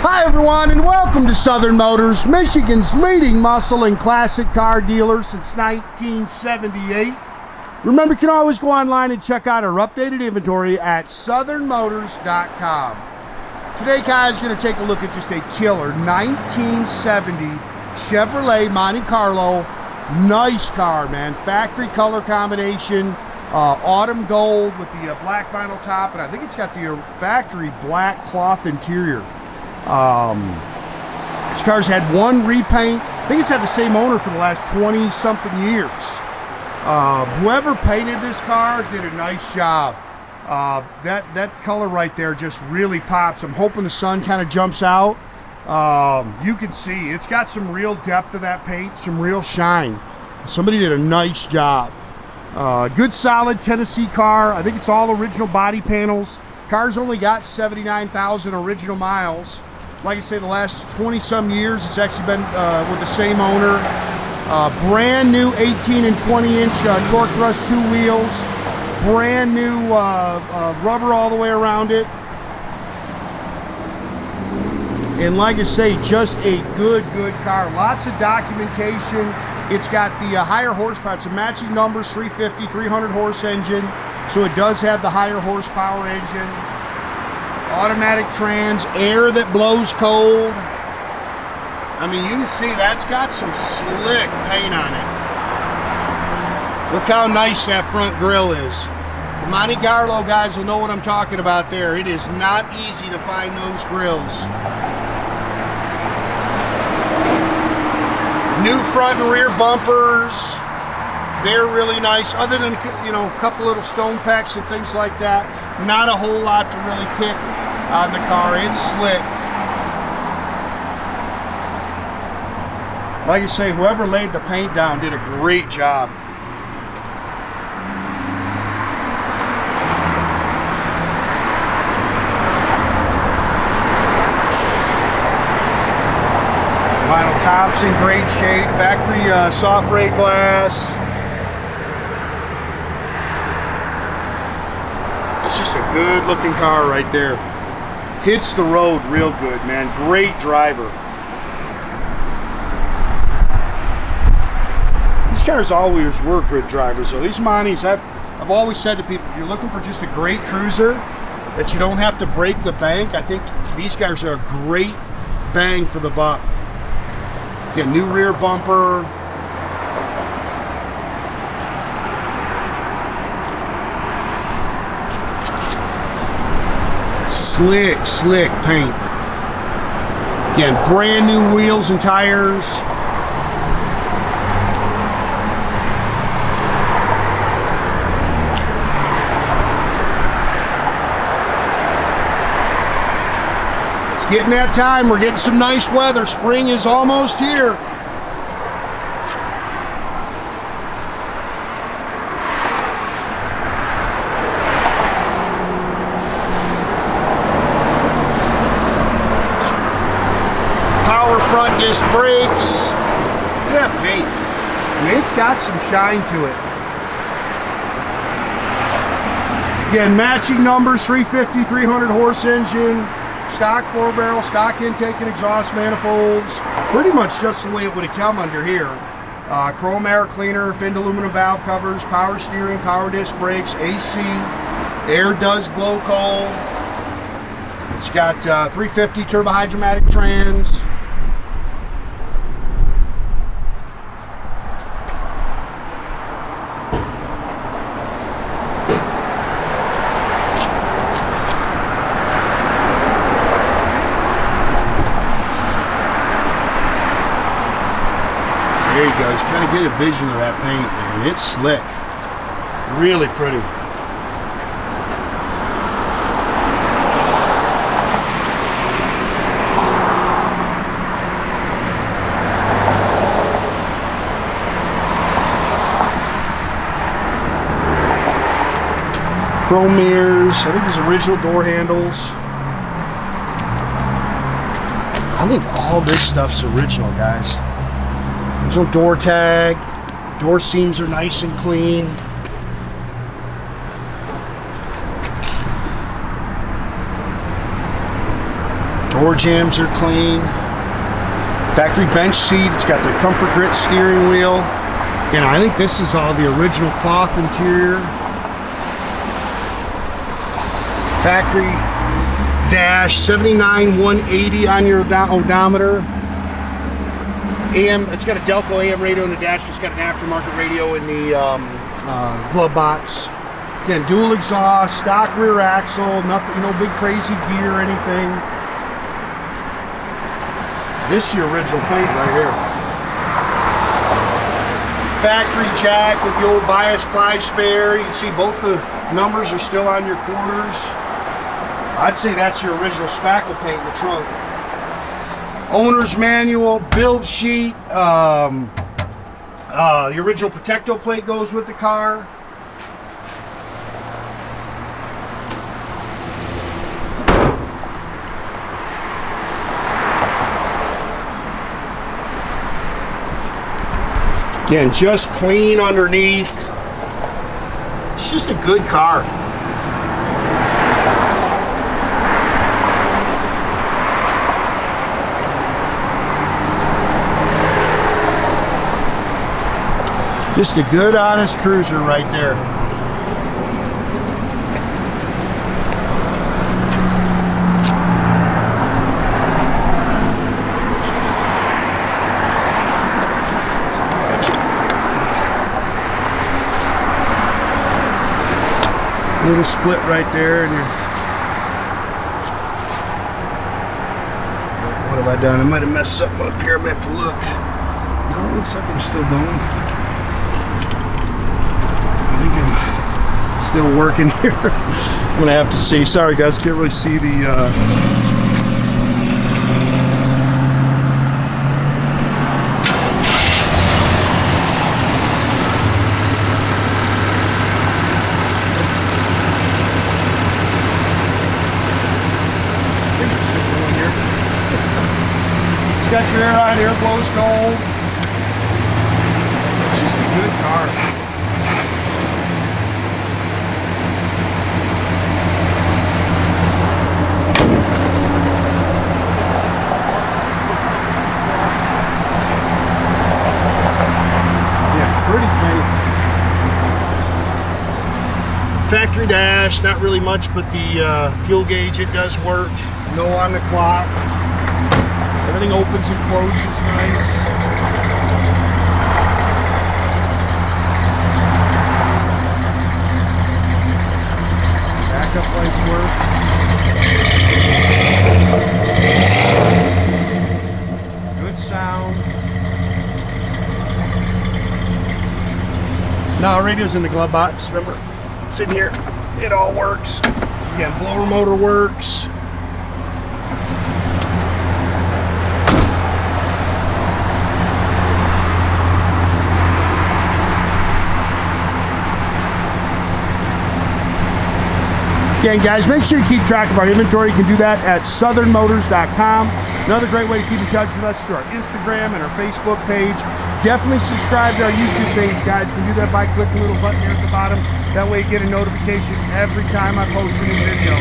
Hi everyone, and welcome to Southern Motors, Michigan's leading muscle and classic car dealer since 1978. Remember, you can always go online and check out our updated inventory at southernmotors.com. Today, guys, going to take a look at just a killer 1970 Chevrolet Monte Carlo. Nice car, man. Factory color combination, autumn gold with the black vinyl top, and I think it's got the factory black cloth interior. This car's had one repaint. I think it's had the same owner for the last 20-something years. Whoever painted this car did a nice job. That color right there just really pops. I'm hoping the sun kind of jumps out. You can see it's got some real depth to that paint, some real shine. Somebody did a nice job. Good solid Tennessee car. I think it's all original body panels. Car's only got 79,000 original miles. Like I say, the last 20-some years, it's actually been with the same owner. Brand new 18 and 20-inch torque thrust 2 wheels. Brand new rubber all the way around it. And like I say, just a good car. Lots of documentation. It's got the higher horsepower. It's a matching numbers, 350, 300 horse engine. So it does have the higher horsepower engine. Automatic trans, air that blows cold. I mean, you can see that's got some slick paint on it. Look how nice that front grille is. The Monte Carlo guys will know what I'm talking about there. It is not easy to find those grills. New front and rear bumpers. They're really nice. Other than, you know, a couple little stone packs and things like that, not a whole lot to really pick on the car. It's slick. Like I say, whoever laid the paint down did a great job. Vinyl top's in great shape. Factory soft ray glass. It's just a good looking car right there. Hits the road real good, man. Great driver. These cars always were good drivers, though. These Montes, I've always said to people, if you're looking for just a great cruiser that you don't have to break the bank, I think these guys are a great bang for the buck. Get new rear bumper. Slick paint. Again, brand new wheels and tires. It's getting that time. We're getting some nice weather. Spring is almost here. Front disc brakes. Yeah, paint. I mean, it's got some shine to it. Again, matching numbers, 350, 300 horse engine, stock 4-barrel, stock intake and exhaust manifolds. Pretty much just the way it would have come under here. Chrome air cleaner, finned aluminum valve covers, power steering, power disc brakes, AC. Air does blow cold. It's got 350 turbohydramatic trans. There you go. Just kind of get a vision of that paint, man. It's slick. Really pretty. Chrome mirrors. I think these original door handles. I think all this stuff's original, guys. Original door tag. Door seams are nice and clean. Door jambs are clean. Factory bench seat. It's got the comfort grip steering wheel. And I think this is all the original cloth interior. Factory dash, 79,180 on your odometer. AM, it's got a Delco AM radio in the dash. It's got an aftermarket radio in the glove box. Again, dual exhaust, stock rear axle, nothing, no big crazy gear or anything. This is your original paint right here. Factory jack with the old bias ply spare. You can see both the numbers are still on your quarters. I'd say that's your original spackle paint in the trunk. Owner's manual, build sheet. The original Protecto plate goes with the car. Again, just clean underneath. It's just a good car. Just a good, honest cruiser right there. Little split right there, and what have I done? I might have messed something up here. I'm gonna have to look. No, it looks like I'm still going. I think I'm still working here. I'm gonna have to see. Sorry guys, can't really see the got your air on, air blows cold. It's just a good car. Yeah, pretty clean. Factory dash, not really much, but the fuel gauge, it does work. No on the clock. Everything opens and closes nice. Backup lights work. Good sound. Now, radio's in the glove box, remember? It's in here. It all works. Again, blower motor works. Again, guys, make sure you keep track of our inventory. You can do that at southernmotors.com. Another great way to keep in touch with us is through our Instagram and our Facebook page. Definitely subscribe to our YouTube page, guys. You can do that by clicking the little button here at the bottom. That way you get a notification every time I post a new video.